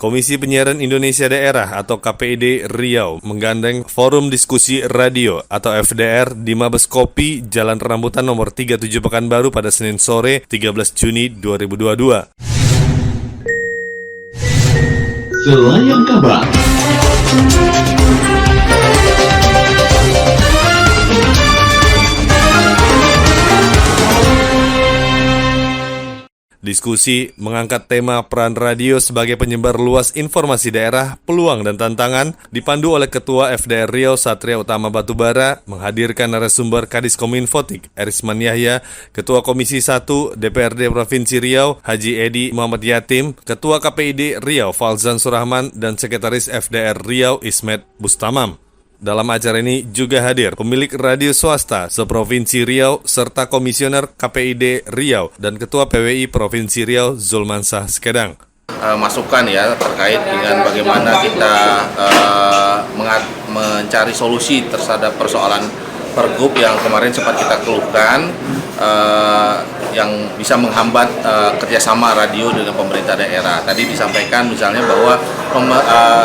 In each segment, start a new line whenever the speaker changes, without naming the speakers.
Komisi Penyiaran Indonesia Daerah atau KPID Riau menggandeng Forum Diskusi Radio atau FDR di Mabes Kopi Jalan Rambutan nomor 37 Pekanbaru pada Senin sore 13 Juni 2022.
Selayang kabar.
Diskusi mengangkat tema peran radio sebagai penyebar luas informasi daerah, peluang dan tantangan, dipandu oleh Ketua FDR Riau Satria Utama Batubara, menghadirkan narasumber Kadis Kominfotik Erisman Yahya, Ketua Komisi 1 DPRD Provinsi Riau Haji Edi Muhammad Yatim, Ketua KPID Riau Falzan Surahman, dan Sekretaris FDR Riau Ismet Bustamam. Dalam acara ini juga hadir pemilik radio swasta seprovinsi Riau serta komisioner KPID Riau dan Ketua PWI Provinsi Riau Zulmansah Skedang.
Masukan ya terkait dengan bagaimana kita mencari solusi terhadap persoalan pergub yang kemarin sempat kita keluhkan, yang bisa menghambat kerjasama radio dengan pemerintah daerah. Tadi disampaikan misalnya bahwa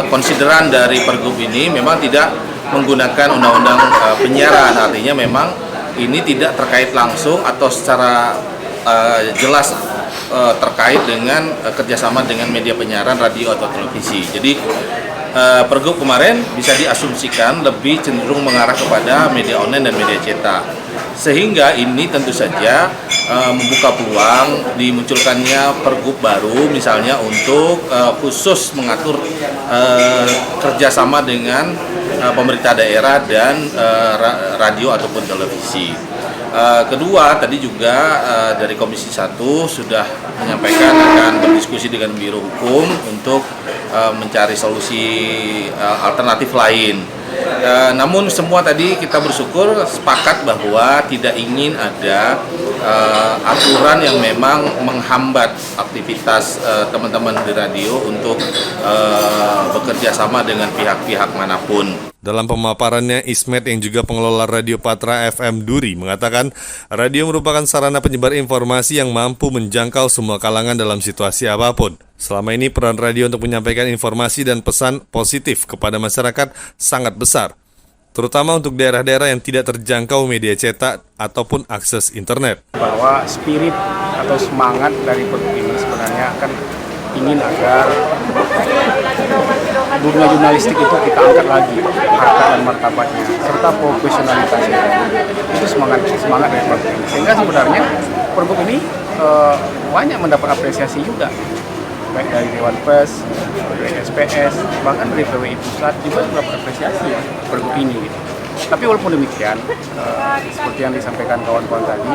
konsideran dari pergub ini memang tidak menggunakan undang-undang penyiaran, artinya memang ini tidak terkait langsung atau secara jelas terkait dengan kerjasama dengan media penyiaran radio atau televisi. Jadi pergub kemarin bisa diasumsikan lebih cenderung mengarah kepada media online dan media cetak, sehingga ini tentu saja membuka peluang dimunculkannya pergub baru misalnya untuk khusus mengatur kerjasama dengan pemerintah daerah dan radio ataupun televisi. Kedua, tadi juga dari Komisi 1 sudah menyampaikan akan berdiskusi dengan Biro Hukum untuk mencari solusi alternatif lain. Namun semua tadi kita bersyukur sepakat bahwa tidak ingin ada aturan yang memang menghambat aktivitas teman-teman di radio untuk bekerja sama dengan pihak-pihak manapun.
Dalam pemaparannya, Ismet yang juga pengelola Radio Patra FM Duri mengatakan radio merupakan sarana penyebar informasi yang mampu menjangkau semua kalangan dalam situasi apapun. Selama ini peran radio untuk menyampaikan informasi dan pesan positif kepada masyarakat sangat besar, terutama untuk daerah-daerah yang tidak terjangkau media cetak ataupun akses internet.
Bahwa spirit atau semangat dari pergub ini sebenarnya kan ingin agar dunia jurnalistik itu kita angkat lagi harkat dan martabatnya serta profesionalitasnya. Itu semangat dari pergub ini. Sehingga sebenarnya pergub ini banyak mendapat apresiasi juga, baik dari Dewan Pers, dari SPS, bahkan dari PWI Pusat juga mendapat apresiasi pergub ini. Tapi walaupun demikian, seperti yang disampaikan kawan-kawan tadi,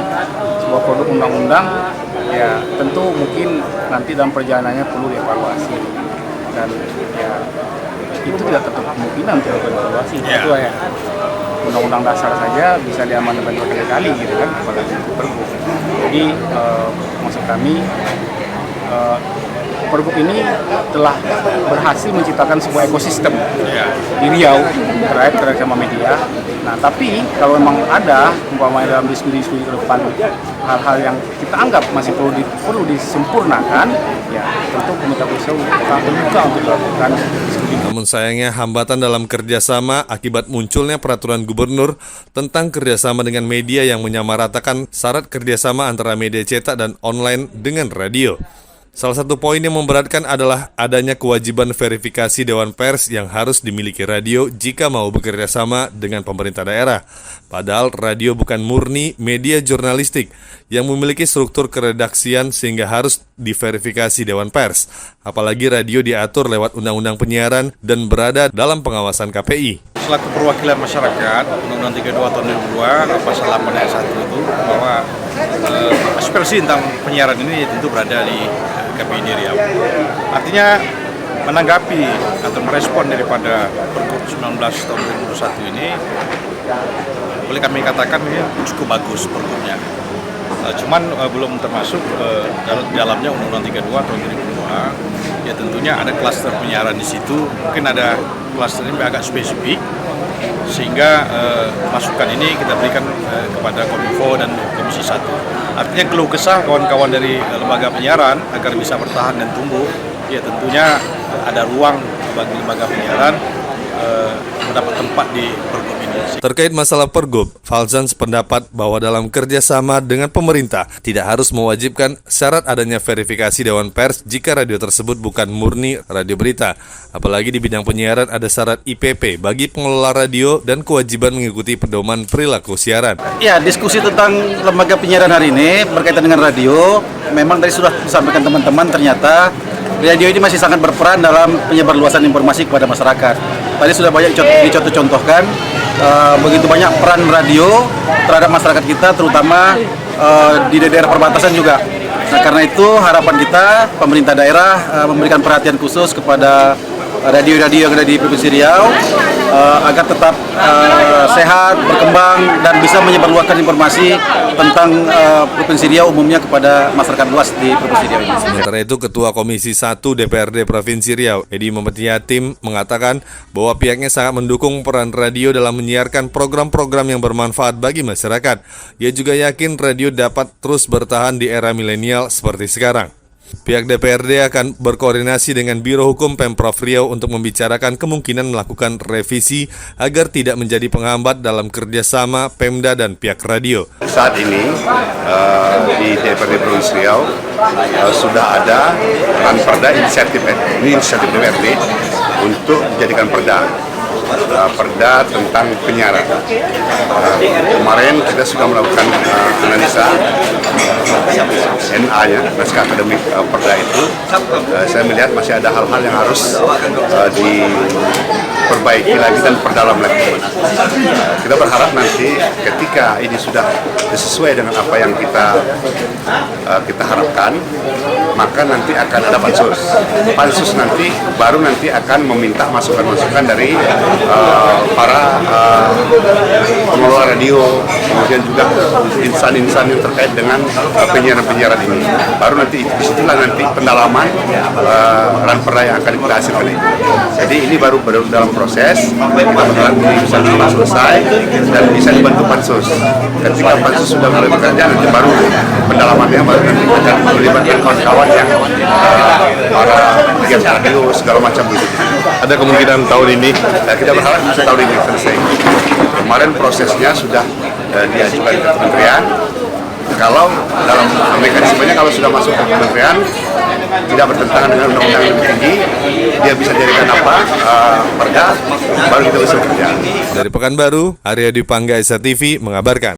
sebuah produk undang-undang ya tentu mungkin nanti dalam perjalanannya perlu dievaluasi, dan ya itu tidak tertutup kemungkinan untuk dievaluasi. Itu ya undang-undang dasar saja bisa diamandemen berkali-kali gitu kan, apalagi pergub. Jadi maksud kami pergub ini telah berhasil menciptakan sebuah ekosistem di Riau terkait sama media. Nah, tapi kalau memang ada umpamanya dalam diskusi ke depan hal-hal yang kita anggap masih perlu disempurnakan, ya tentu Komite Pusat terbuka untuk melakukan diskusi.
Namun sayangnya hambatan dalam kerjasama akibat munculnya peraturan gubernur tentang kerjasama dengan media yang menyamaratakan syarat kerjasama antara media cetak dan online dengan radio. Salah satu poin yang memberatkan adalah adanya kewajiban verifikasi Dewan Pers yang harus dimiliki radio jika mau bekerja sama dengan pemerintah daerah. Padahal radio bukan murni media jurnalistik yang memiliki struktur keredaksian sehingga harus diverifikasi Dewan Pers. Apalagi radio diatur lewat Undang-Undang Penyiaran dan berada dalam pengawasan KPI.
Selaku perwakilan masyarakat, Undang-Undang 32 tahun 2002, pasal 8 ayat 1 itu, bahwa aspirasi tentang penyiaran ini tentu berada di KPID Riau. Artinya menanggapi atau merespon daripada Pergub 19 tahun 2021 ini, boleh kami katakan ini cukup bagus pergubnya. Cuman belum termasuk dalamnya Undang-Undang 32 tahun 2002. Ya tentunya ada klaster penyiaran di situ. Mungkin ada klaster ini agak spesifik, sehingga masukan ini kita berikan kepada Kominfo dan Komisi 1. Artinya keluh kesah kawan-kawan dari lembaga penyiaran agar bisa bertahan dan tumbuh, ya tentunya ada ruang bagi lembaga penyiaran mendapat tempat di Pergub ini.
Terkait masalah Pergub, Falzan sependapat bahwa dalam kerjasama dengan pemerintah tidak harus mewajibkan syarat adanya verifikasi Dewan Pers jika radio tersebut bukan murni radio berita. Apalagi di bidang penyiaran ada syarat IPP bagi pengelola radio dan kewajiban mengikuti pedoman perilaku siaran.
Ya, diskusi tentang lembaga penyiaran hari ini berkaitan dengan radio, memang tadi sudah disampaikan teman-teman, ternyata radio ini masih sangat berperan dalam penyebarluasan informasi kepada masyarakat. Tadi sudah banyak dicontoh-contohkan begitu banyak peran radio terhadap masyarakat kita, terutama di daerah perbatasan juga. Nah, karena itu harapan kita pemerintah daerah memberikan perhatian khusus kepada radio-radio yang ada di Provinsi Riau agar tetap sehat, berkembang, dan bisa menyebarluaskan informasi tentang Provinsi Riau umumnya kepada masyarakat luas di Provinsi Riau ini.
Sementara itu, Ketua Komisi 1 DPRD Provinsi Riau, Edi Muhammad Yatim, mengatakan bahwa pihaknya sangat mendukung peran radio dalam menyiarkan program-program yang bermanfaat bagi masyarakat. Ia juga yakin radio dapat terus bertahan di era milenial seperti sekarang. Pihak DPRD akan berkoordinasi dengan Biro Hukum Pemprov Riau untuk membicarakan kemungkinan melakukan revisi agar tidak menjadi penghambat dalam kerjasama Pemda dan pihak radio.
Saat ini di DPRD Provinsi Riau sudah ada ranperda inisiatif DPRD untuk dijadikan perda tentang penyiaran. Kemarin kita sudah melakukan analisa NA-nya, naskah akademik perda itu. Saya melihat masih ada hal-hal yang harus diperbaiki lagi dan perdalam lagi. Kita berharap nanti ketika ini sudah sesuai dengan apa yang kita harapkan, maka nanti akan ada pansus. Pansus nanti baru nanti akan meminta masukan-masukan dari para pengelola radio, kemudian juga insan-insan yang terkait dengan penyiaran ini. Baru nanti disitulah nanti pendalaman ranperda yang akan kita hasilkan ini. Jadi ini baru dalam proses. Kita berharap ini bisa selesai dan bisa dibantu pansus. Ketika pansus sudah mulai bekerja, nanti baru pendalamannya baru nanti akan melibatkan kawan-kawan yang para pegiat radio segala macam gitu.
Ada kemungkinan tahun ini?
Kita berharap bisa tahun ini selesai. Kemarin prosesnya sudah diajukan ke kementerian. Kalau dalam mekanismenya kalau sudah masuk ke kementerian tidak bertentangan dengan undang-undang yang lebih tinggi, dia bisa jadikan perda, baru kita bisa kerja.
Dari Pekanbaru, Arya Dwi Pangga, SCTV mengabarkan.